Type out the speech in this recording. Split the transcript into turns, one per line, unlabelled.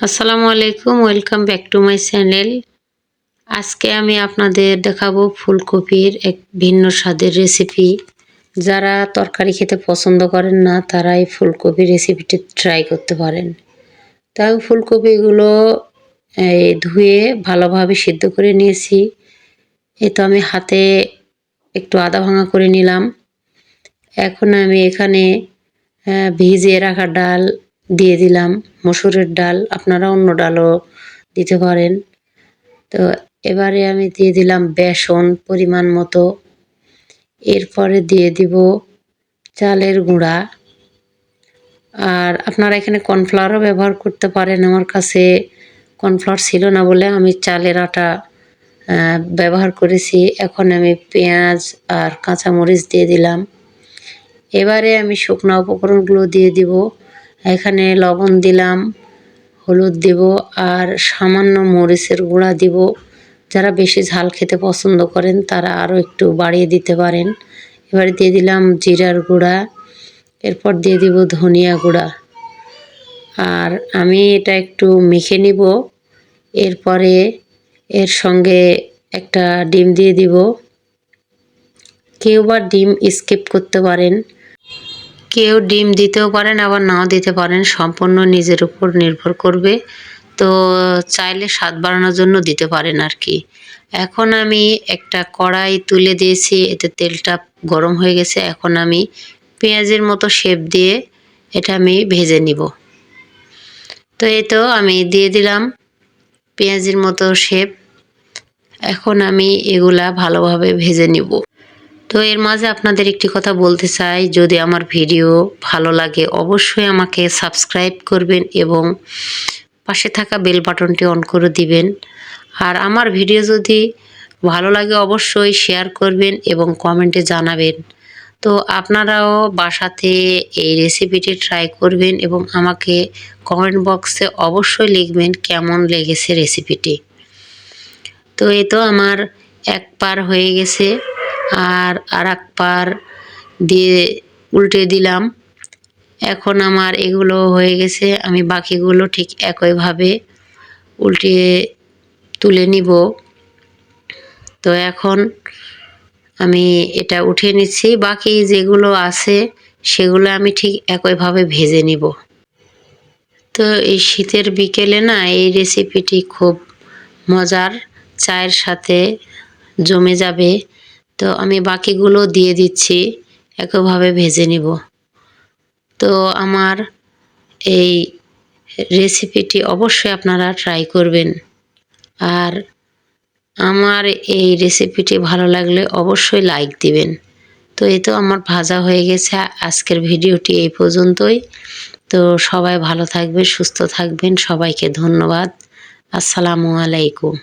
আসসালামু আলাইকুম, welcome back to my channel. আজকে আমি আপনাদের দেখাবো ফুলকপির এক ভিন্ন স্বাদের রেসিপি। যারা তরকারি খেতে পছন্দ করেন না তারা এই ফুলকপি রেসিপিটি ট্রাই করতে পারেন। তাই ফুলকপিগুলো ধুয়ে ভালোভাবে সিদ্ধ করে নিয়েছি। এই তো আমি হাতে একটু আদা ভাঙা করে নিলাম। এখন আমি এখানে ভিজিয়ে রাখা ডাল দিয়ে দিলাম, মসুরের ডাল, আপনারা অন্য ডালও দিতে পারেন। তো এবারে আমি দিয়ে দিলাম বেসন পরিমাণ মতো, এরপরে দিয়ে দিব চালের গুঁড়া, আর আপনারা এখানে কর্নফ্লাওয়ারও ব্যবহার করতে পারেন। আমার কাছে কর্নফ্লাওয়ার ছিল না বলে আমি চালের আটা ব্যবহার করেছি। এখন আমি পেঁয়াজ আর কাঁচামরিচ দিয়ে দিলাম। এবারে আমি শুকনো উপকরণগুলো দিয়ে দিব। এখানে লবণ দিলাম, হলুদ দিব আর সামান্য মরিচের গুঁড়া দিব। যারা বেশি ঝাল খেতে পছন্দ করেন তারা আরও একটু বাড়িয়ে দিতে পারেন। এবারে দিয়ে দিলাম জিরার গুঁড়া, এরপর দিয়ে দিব ধনিয়া গুঁড়া, আর আমি এটা একটু মেখে নিব। এরপরে এর সঙ্গে একটা ডিম দিয়ে দিব। কেউ বা ডিম স্কিপ করতে পারেন, কেউ ডিম দিতেও পারেন আবার নাও দিতে পারেন, সম্পূর্ণ নিজের উপর নির্ভর করবে। তো চাইলে স্বাদ বাড়ানোর জন্য দিতে পারেন আর কি। এখন আমি একটা কড়াই তুলে দিয়েছি, এতে তেলটা গরম হয়ে গেছে। এখন আমি পেঁয়াজের মতো শেপ দিয়ে এটা আমি ভেজে নিব। তো এই তো আমি দিয়ে দিলাম পেঁয়াজের মতো শেপ। এখন আমি এগুলা ভালোভাবে ভেজে নিব। তো এর মাঝে আপনাদের একটি কথা বলতে চাই, যদি আমার ভিডিও ভালো লাগে অবশ্যই আমাকে সাবস্ক্রাইব করবেন এবং পাশে থাকা বেল বাটনটি অন করে দিবেন। আর আমার ভিডিও যদি ভালো লাগে অবশ্যই শেয়ার করবেন এবং কমেন্টে জানাবেন। তো আপনারাও বাসাতে এই রেসিপিটি ট্রাই করবেন এবং আমাকে কমেন্ট বক্সে অবশ্যই লিখবেন কেমন লেগেছে রেসিপিটি। তো এই তো আমার এক পার হয়ে গেছে, আর এক পার দিয়ে উল্টে দিলাম। এখন আমার এগুলো হয়ে গেছে, আমি বাকিগুলো ঠিক একইভাবে উল্টিয়ে তুলে নিব। তো এখন আমি এটা উঠিয়ে নিচ্ছি, বাকি যেগুলো আছে সেগুলো আমি ঠিক একইভাবে ভেজে নিব। তো এই শীতের বিকেলে না এই রেসিপিটি খুব মজার, চায়ের সাথে জমে যাবে। তো আমি বাকিগুলো দিয়ে দিচ্ছি, একইভাবে ভেজে নিব। তো আমার এই রেসিপিটি অবশ্যই আপনারা ট্রাই করবেন। আর আমার এই রেসিপিটি ভালো লাগলে অবশ্যই লাইক দিবেন। তো এই তো আমার ভাজা হয়ে গেছে। আজকের ভিডিওটি এই পর্যন্তই। তো সবাই ভালো থাকবেন, সুস্থ থাকবেন। সবাইকে ধন্যবাদ। আসসালামু আলাইকুম।